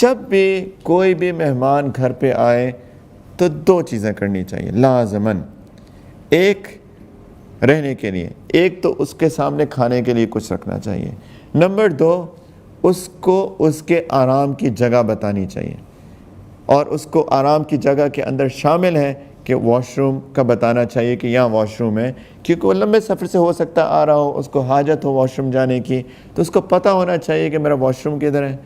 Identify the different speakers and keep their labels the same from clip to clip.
Speaker 1: جب بھی کوئی بھی مہمان گھر پہ آئے تو 2 چیزیں کرنی چاہیے لازماً. ایک رہنے کے لیے، ایک تو اس کے سامنے کھانے کے لیے کچھ رکھنا چاہیے. نمبر 2 اس کو اس کے آرام کی جگہ بتانی چاہیے، اور اس کو آرام کی جگہ کے اندر شامل ہے کہ واش روم کا بتانا چاہیے کہ یہاں واش روم ہے، کیونکہ وہ لمبے سفر سے ہو سکتا آ رہا ہو، اس کو حاجت ہو واش روم جانے کی، تو اس کو پتہ ہونا چاہیے کہ میرا واش روم کدھر ہے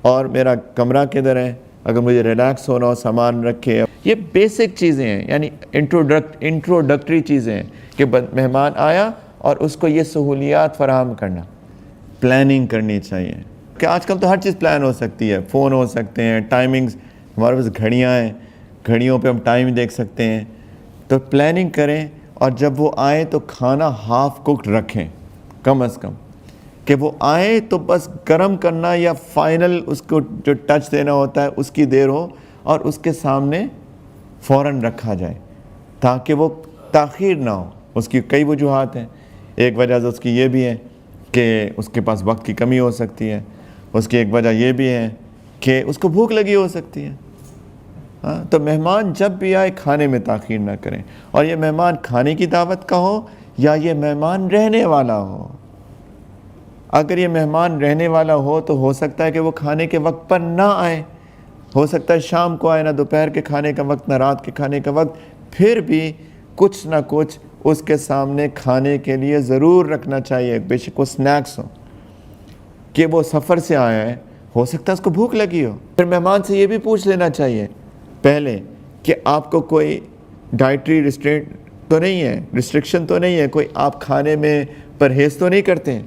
Speaker 1: اور میرا کمرہ کدھر ہے. اگر مجھے ریلیکس ہونا ہو سامان رکھے. یہ بیسک چیزیں ہیں، یعنی انٹروڈکٹری چیزیں ہیں کہ مہمان آیا اور اس کو یہ سہولیات فراہم کرنا. پلاننگ کرنی چاہیے کہ آج کل تو ہر چیز پلان ہو سکتی ہے، فون ہو سکتے ہیں، ٹائمنگز، ہمارے پاس گھڑیاں ہیں، گھڑیوں پہ ہم ٹائم دیکھ سکتے ہیں. تو پلاننگ کریں، اور جب وہ آئیں تو کھانا ہاف کوکڈ رکھیں کم از کم، کہ وہ آئیں تو بس گرم کرنا یا فائنل اس کو جو ٹچ دینا ہوتا ہے اس کی دیر ہو، اور اس کے سامنے فوراً رکھا جائے تاکہ وہ تاخیر نہ ہو. اس کی کئی وجوہات ہیں. ایک وجہ تو اس کی یہ بھی ہے کہ اس کے پاس وقت کی کمی ہو سکتی ہے. اس کی ایک وجہ یہ بھی ہے کہ اس کو بھوک لگی ہو سکتی ہے. تو مہمان جب بھی آئے کھانے میں تاخیر نہ کریں، اور یہ مہمان کھانے کی دعوت کا ہو یا یہ مہمان رہنے والا ہو. اگر یہ مہمان رہنے والا ہو تو ہو سکتا ہے کہ وہ کھانے کے وقت پر نہ آئے، ہو سکتا ہے شام کو آئے، نہ دوپہر کے کھانے کا وقت نہ رات کے کھانے کا وقت. پھر بھی کچھ نہ کچھ اس کے سامنے کھانے کے لیے ضرور رکھنا چاہیے، بے شک وہ سنیکس ہوں، کہ وہ سفر سے آیا ہے، ہو سکتا ہے اس کو بھوک لگی ہو. پھر مہمان سے یہ بھی پوچھ لینا چاہیے پہلے کہ آپ کو کوئی ڈائٹری ریسٹرکشن تو نہیں ہے، کوئی آپ کھانے میں پرہیز تو نہیں کرتے ہیں،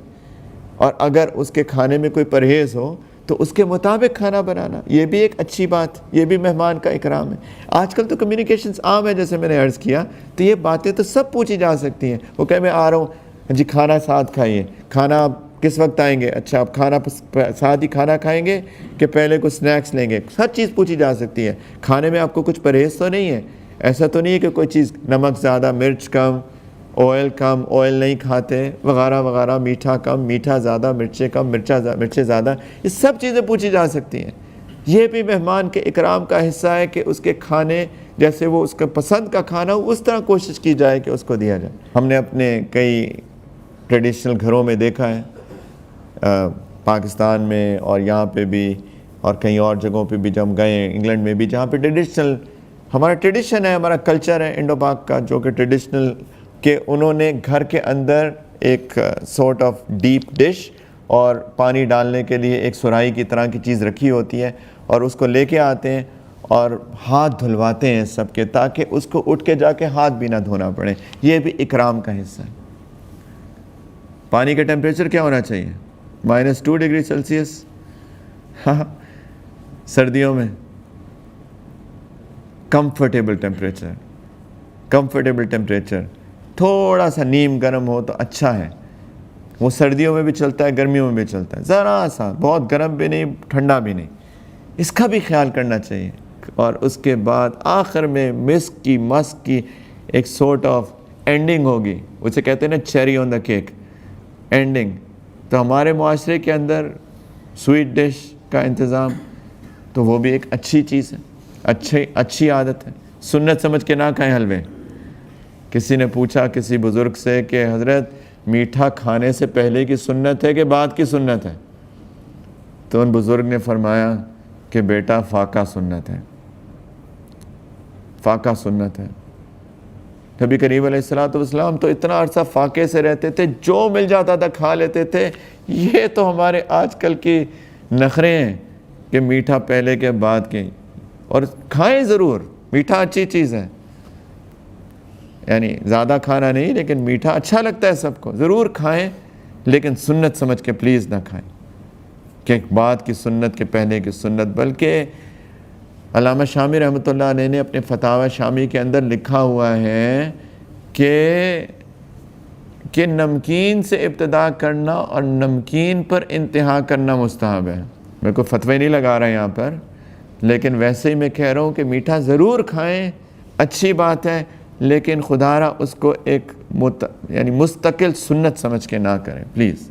Speaker 1: اور اگر اس کے کھانے میں کوئی پرہیز ہو تو اس کے مطابق کھانا بنانا. یہ بھی ایک اچھی بات، یہ بھی مہمان کا اکرام ہے. آج کل تو کمیونیکیشنز عام ہے، جیسے میں نے عرض کیا، تو یہ باتیں تو سب پوچھی جا سکتی ہیں. وہ کہ میں آ رہا ہوں جی، کھانا ساتھ کھائیے. کھانا آپ کس وقت آئیں گے؟ اچھا، آپ کھانا ساتھ ہی کھانا کھائیں گے کہ پہلے کچھ سنیکس لیں گے؟ ہر چیز پوچھی جا سکتی ہے. کھانے میں آپ کو کچھ پرہیز تو نہیں ہے؟ ایسا تو نہیں ہے کہ کوئی چیز نمک زیادہ، مرچ کم، آئل کم، آئل نہیں کھاتے وغیرہ وغیرہ، میٹھا کم، میٹھا زیادہ، مرچیں کم، مرچیں زیادہ. یہ سب چیزیں پوچھی جا سکتی ہیں. یہ بھی مہمان کے اکرام کا حصہ ہے کہ اس کے کھانے جیسے وہ اس کا پسند کا کھانا ہو اس طرح کوشش کی جائے کہ اس کو دیا جائے. ہم نے اپنے کئی ٹریڈیشنل گھروں میں دیکھا ہے، پاکستان میں اور یہاں پہ بھی اور کئی اور جگہوں پہ بھی، جب ہم گئے ہیں انگلینڈ میں بھی، جہاں پہ ہمارا ٹریڈیشن ہے، ہمارا کلچر ہے انڈو پاک کا، جو کہ ٹریڈیشنل، کہ انہوں نے گھر کے اندر ایک سارٹ آف ڈیپ ڈش اور پانی ڈالنے کے لیے ایک سراہی کی طرح کی چیز رکھی ہوتی ہے، اور اس کو لے کے آتے ہیں اور ہاتھ دھلواتے ہیں سب کے، تاکہ اس کو اٹھ کے جا کے ہاتھ بھی نہ دھونا پڑے. یہ بھی اکرام کا حصہ ہے. پانی کا ٹیمپریچر کیا ہونا چاہیے؟ -2 ڈگری سیلسیس. سردیوں میں کمفرٹیبل ٹیمپریچر، تھوڑا سا نیم گرم ہو تو اچھا ہے. وہ سردیوں میں بھی چلتا ہے، گرمیوں میں بھی چلتا ہے. ذرا سا، بہت گرم بھی نہیں، ٹھنڈا بھی نہیں. اس کا بھی خیال کرنا چاہیے. اور اس کے بعد آخر میں مسک کی ایک سارٹ آف اینڈنگ ہوگی، اسے کہتے ہیں نا چیری آن دا کیک، اینڈنگ. تو ہمارے معاشرے کے اندر سویٹ ڈش کا انتظام، تو وہ بھی ایک اچھی چیز ہے، اچھی عادت ہے. سنت سمجھ کے نہ کھائیں حلوے. کسی نے پوچھا کسی بزرگ سے کہ حضرت میٹھا کھانے سے پہلے کی سنت ہے کہ بعد کی سنت ہے؟ تو ان بزرگ نے فرمایا کہ بیٹا فاقہ سنت ہے. نبی کریم علیہ السلام تو اتنا عرصہ فاقے سے رہتے تھے، جو مل جاتا تھا کھا لیتے تھے. یہ تو ہمارے آج کل کی نخرے ہیں کہ میٹھا پہلے کے بعد کے. اور کھائیں ضرور، میٹھا اچھی چیز ہے، یعنی زیادہ کھانا نہیں، لیکن میٹھا اچھا لگتا ہے سب کو، ضرور کھائیں، لیکن سنت سمجھ کے پلیز نہ کھائیں کہ بعد کی سنت کے پہلے کی سنت. بلکہ علامہ شامی رحمۃ اللہ علیہ نے اپنے فتاوی شامی کے اندر لکھا ہوا ہے کہ نمکین سے ابتدا کرنا اور نمکین پر انتہا کرنا مستحب ہے. میں کوئی فتوی نہیں لگا رہا یہاں پر، لیکن ویسے ہی میں کہہ رہا ہوں کہ میٹھا ضرور کھائیں، اچھی بات ہے، لیکن خدا را اس کو ایک یعنی مستقل سنت سمجھ کے نہ کریں پلیز.